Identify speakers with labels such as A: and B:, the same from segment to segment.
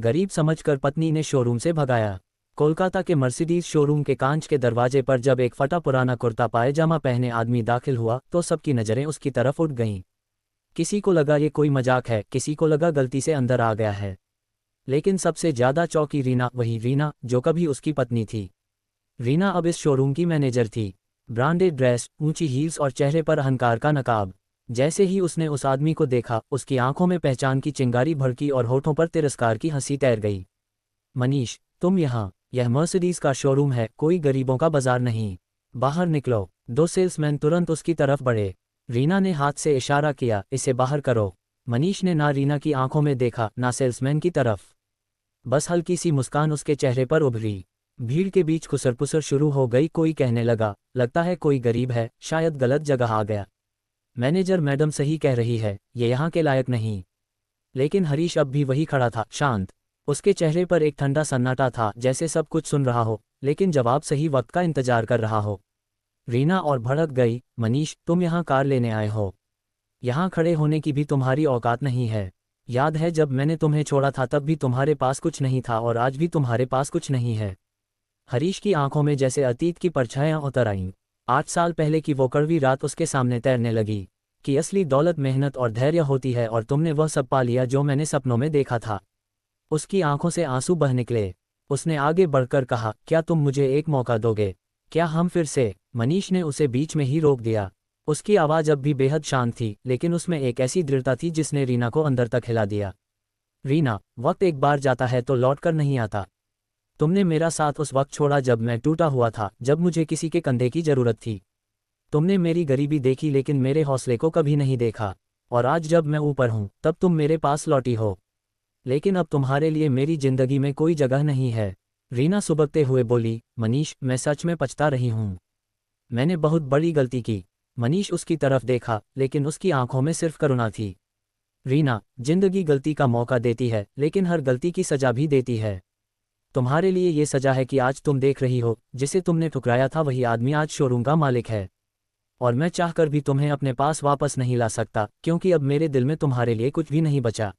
A: गरीब समझकर पत्नी ने शोरूम से भगाया। कोलकाता के मर्सिडीज शोरूम के कांच के दरवाजे पर जब एक फटा पुराना कुर्ता पायजामा पहने आदमी दाखिल हुआ तो सबकी नज़रें उसकी तरफ उठ गईं। किसी को लगा ये कोई मजाक है, किसी को लगा गलती से अंदर आ गया है, लेकिन सबसे ज़्यादा चौंकी रीना, वही रीना जो कभी उसकी पत्नी थी। रीना अब इस शोरूम की मैनेजर थी। ब्रांडेड ड्रेस, ऊंची हील्स और चेहरे पर अहंकार का नकाब। जैसे ही उसने उस आदमी को देखा, उसकी आंखों में पहचान की चिंगारी भड़की और होठों पर तिरस्कार की हंसी तैर गई। मनीष, तुम यहाँ? यह मर्सिडीज का शोरूम है, कोई गरीबों का बाजार नहीं। बाहर निकलो। दो सेल्समैन तुरंत उसकी तरफ बढ़े। रीना ने हाथ से इशारा किया, इसे बाहर करो। मनीष ने ना रीना की आंखों में देखा, ना सेल्समैन की तरफ। बस हल्की सी मुस्कान उसके चेहरे पर उभरी। भीड़ के बीच खुसर-पुसर शुरू हो गई। कोई कहने लगा, लगता है कोई गरीब है, शायद गलत जगह आ गया। मैनेजर मैडम सही कह रही है, ये यहाँ के लायक नहीं। लेकिन हरीश अब भी वही खड़ा था, शांत। उसके चेहरे पर एक ठंडा सन्नाटा था, जैसे सब कुछ सुन रहा हो, लेकिन जवाब सही वक्त का इंतजार कर रहा हो। रीना और भड़क गई, मनीष, तुम यहाँ कार लेने आए हो? यहाँ खड़े होने की भी तुम्हारी औकात नहीं है। याद है जब मैंने तुम्हें छोड़ा था तब भी तुम्हारे पास कुछ नहीं था और आज भी तुम्हारे पास कुछ नहीं है। हरीश की आंखों में जैसे अतीत की परछायां उतर आईं। 8 साल पहले की वो कड़वी रात उसके सामने तैरने लगी कि असली दौलत मेहनत और धैर्य होती है और तुमने वह सब पा लिया जो मैंने सपनों में देखा था। उसकी आंखों से आंसू बह निकले। उसने आगे बढ़कर कहा, क्या तुम मुझे एक मौका दोगे? क्या हम फिर से? मनीष ने उसे बीच में ही रोक दिया। उसकी आवाज़ अब भी बेहद शांत थी, लेकिन उसमें एक ऐसी दृढ़ता थी जिसने रीना को अंदर तक हिला दिया। रीना, वक्त एक बार जाता है तो लौट कर नहीं आता। तुमने मेरा साथ उस वक्त छोड़ा जब मैं टूटा हुआ था, जब मुझे किसी के कंधे की जरूरत थी। तुमने मेरी गरीबी देखी लेकिन मेरे हौसले को कभी नहीं देखा। और आज जब मैं ऊपर हूं तब तुम मेरे पास लौटी हो। लेकिन अब तुम्हारे लिए मेरी जिंदगी में कोई जगह नहीं है। रीना सुबकते हुए बोली, मनीष, मैं सच में पछता रही हूँ। मैंने बहुत बड़ी गलती की। मनीष उसकी तरफ देखा, लेकिन उसकी आंखों में सिर्फ करुणा थी। रीना, जिंदगी गलती का मौका देती है, लेकिन हर गलती की सजा भी देती है। तुम्हारे लिए ये सजा है कि आज तुम देख रही हो, जिसे तुमने ठुकराया था वही आदमी आज शोरूम का मालिक है। और मैं चाहकर भी तुम्हें अपने पास वापस नहीं ला सकता, क्योंकि अब मेरे दिल में तुम्हारे लिए कुछ भी नहीं बचा।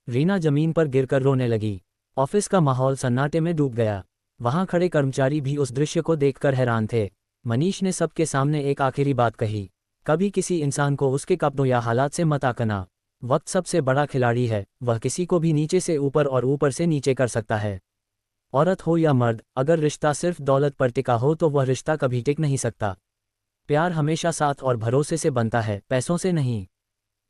A: रीना जमीन पर गिरकर रोने लगी। ऑफिस का माहौल सन्नाटे में डूब गया। वहां खड़े कर्मचारी भी उस दृश्य को देखकर हैरान थे। मनीष ने सबके सामने एक आखिरी बात कही, कभी किसी इंसान को उसके कपड़ों या हालात से मत आंकना। वक्त सबसे बड़ा खिलाड़ी है, वह किसी को भी नीचे से ऊपर और ऊपर से नीचे कर सकता है। औरत हो या मर्द, अगर रिश्ता सिर्फ दौलत पर टिका हो तो वह रिश्ता कभी टिक नहीं सकता। प्यार हमेशा साथ और भरोसे से बनता है, पैसों से नहीं।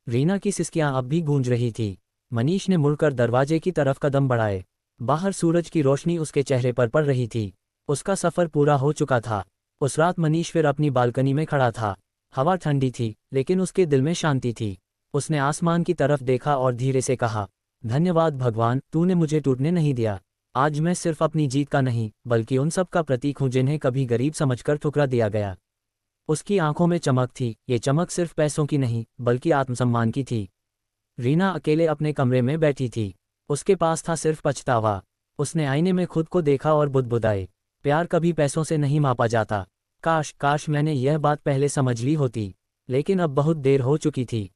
A: रीना की सिसकियां अब भी गूंज रही थी। मनीष ने मुड़कर दरवाजे की तरफ कदम बढ़ाए। बाहर सूरज की रोशनी उसके चेहरे पर पड़ रही थी। उसका सफ़र पूरा हो चुका था। उस रात मनीष फिर अपनी बालकनी में खड़ा था। हवा ठंडी थी, लेकिन उसके दिल में शांति थी। उसने आसमान की तरफ देखा और धीरे से कहा, धन्यवाद भगवान, तूने मुझे टूटने नहीं दिया। आज मैं सिर्फ अपनी जीत का नहीं, बल्कि उन सब का प्रतीक हूँ जिन्हें कभी गरीब समझकर ठुकरा दिया गया। उसकी आंखों में चमक थी, ये चमक सिर्फ पैसों की नहीं, बल्कि आत्मसम्मान की थी। रीना अकेले अपने कमरे में बैठी थी। उसके पास था सिर्फ पछतावा। उसने आईने में खुद को देखा और बुदबुदाए, प्यार कभी पैसों से नहीं मापा जाता। काश मैंने यह बात पहले समझ ली होती, लेकिन अब बहुत देर हो चुकी थी।